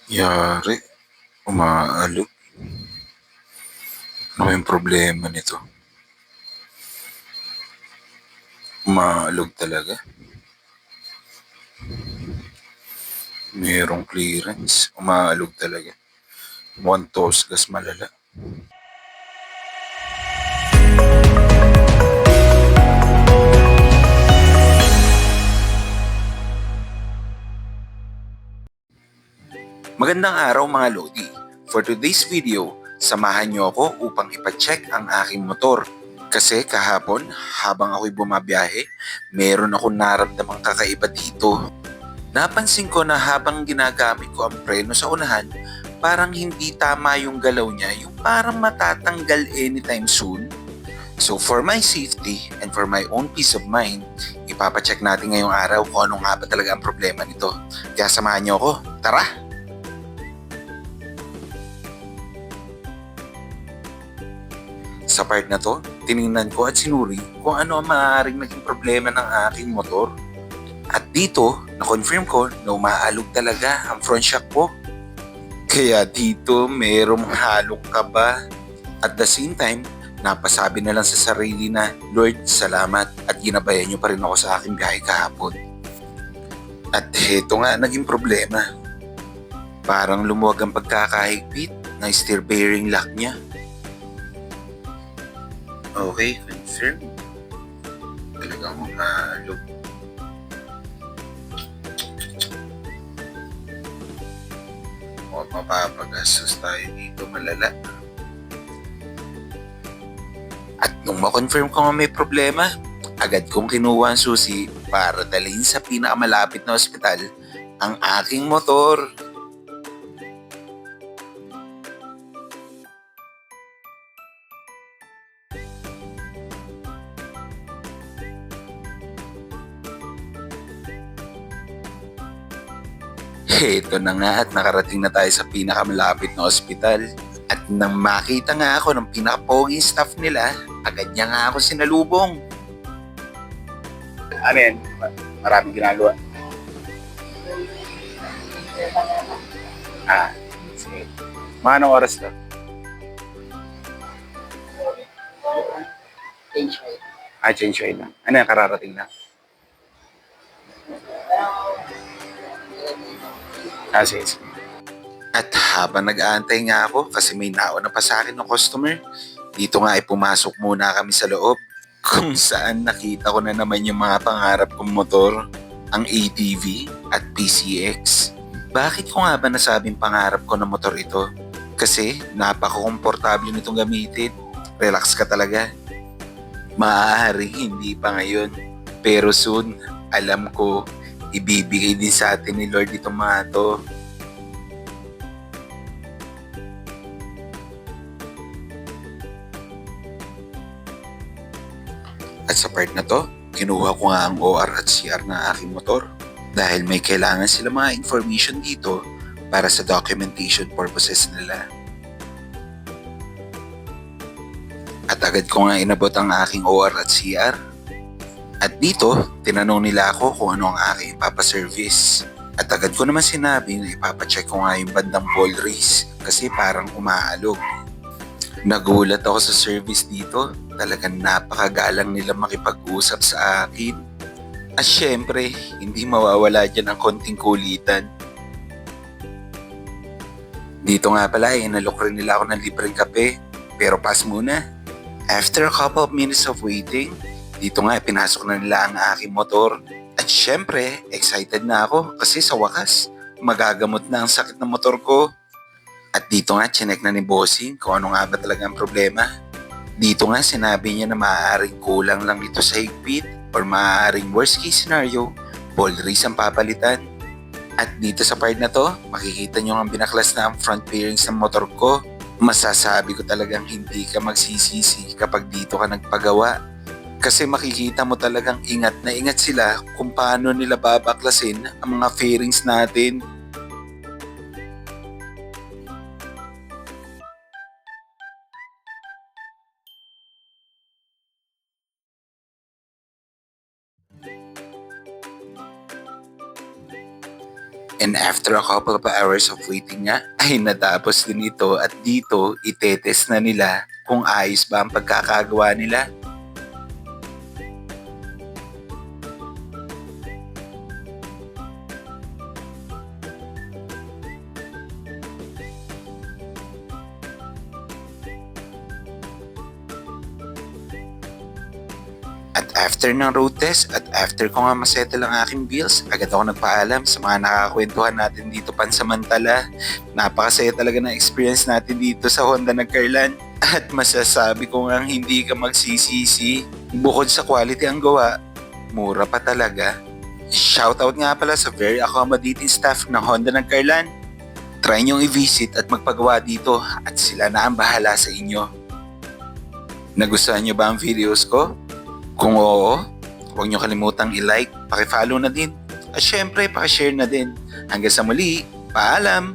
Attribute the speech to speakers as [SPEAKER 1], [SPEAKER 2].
[SPEAKER 1] Yari, umaalog. Ano yung problema nito? Umaalog talaga. Merong clearance. Umaalog talaga. Mukhang toast gas malala. Magandang araw mga Lodi. For today's video, samahan niyo ako upang ipacheck ang aking motor. Kasi kahapon, habang ako'y bumabiyahe, meron akong naramdamang kakaiba dito. Napansin ko na habang ginagamit ko ang preno sa unahan, parang hindi tama yung galaw niya, yung parang matatanggal anytime soon. So for my safety and for my own peace of mind, ipapacheck natin ngayong araw kung ano nga ba talaga ang problema nito. Kaya samahan niyo ako. Tara! Sa part na to, tiningnan ko at sinuri kung ano ang maaaring naging problema ng aking motor. At dito, na-confirm ko na umaalog talaga ang front shock ko. Kaya dito, merong halong kaba. At the same time, napasabi na lang sa sarili na, Lord, salamat at ginabayan niyo pa rin ako sa aking biyahe kahapon. At heto nga naging problema. Parang lumuwag ang pagkakahigpit ng steer bearing lock niya. Okay, confirm. Talagang umaalog. O mapapagastos tayo dito malala. At nung ma-confirm ko nga may problema, agad kong kinuha ang susi para dalhin sa pinakamalapit na ospital ang aking motor. Heto na nga at nakarating na tayo sa pinakamalapit na ospital. At nang makita nga ako ng pinaka-pogi staff nila, agad niya nga ako sinalubong.
[SPEAKER 2] Ano yan? Maraming ginagawa. Sige. Mga anong oras to? Change oil na. Ano yan, kararating na? Sige.
[SPEAKER 1] At habang nag-aantay nga ako kasi may nauna pa sa akin ng customer, dito nga ay pumasok muna kami sa loob kung saan nakita ko na naman yung mga pangarap kong motor, ang ATV at PCX. Bakit ko nga ba nasabing pangarap ko na motor ito? Kasi napaka-komportable nitong gamitin. Relax ka talaga. Maaaring hindi pa ngayon, pero soon, alam ko, ibibigay din sa atin ni Lord itong mga to. At sa part na to, kinuha ko nga ang OR at CR ng aking motor dahil may kailangan sila mga information dito para sa documentation purposes nila. At agad ko nga inabot ang aking OR at CR. At dito, tinanong nila ako kung ano ang aking ipapaservice. At agad ko naman sinabi na ipapacheck ko nga yung bandang ball race kasi parang umaalog. Nagulat ako sa service dito. Talagang napakagalang nila makipag-usap sa akin. At syempre, hindi mawawala dyan ang konting kulitan. Dito nga pala inalok rin nila ako ng libreng kape. Pero pass muna. After a couple of minutes of waiting, dito nga pinasok na nila ang aking motor. At syempre, excited na ako kasi sa wakas, magagamot na ang sakit ng motor ko. At dito nga, chinek na ni Bossing kung ano nga ba talaga ang problema. Dito nga, sinabi niya na maaaring kulang lang ito sa higpit or maaaring worst case scenario, ball race ang papalitan. At dito sa part na to, makikita nyo ang binaklas na ang front bearings ng motor ko. Masasabi ko talagang hindi ka magsisisi kapag dito ka nagpagawa. Kasi makikita mo talagang ingat na ingat sila kung paano nila babaklasin ang mga fairings natin. And after a couple of hours of waiting nga, ay natapos din ito at dito itetest na nila kung ayos ba ang pagkakagawa nila. At after ng road test at after ko nga masettle ang aking bills, agad ako nagpaalam sa mga nakakwentuhan natin dito pansamantala. Napakasaya talaga ng experience natin dito sa Honda Nagcarlan. At masasabi ko nga hindi ka magsisisi. Bukod sa quality ang gawa, mura pa talaga. Shoutout nga pala sa very accommodating staff ng Honda Nagcarlan. Try nyong i-visit at magpagawa dito at sila na ang bahala sa inyo. Nagustuhan nyo ba ang videos ko? Kung oo, huwag nyo kalimutang i-like, paki-follow na din. At syempre, paki-share na din. Hanggang sa muli, paalam!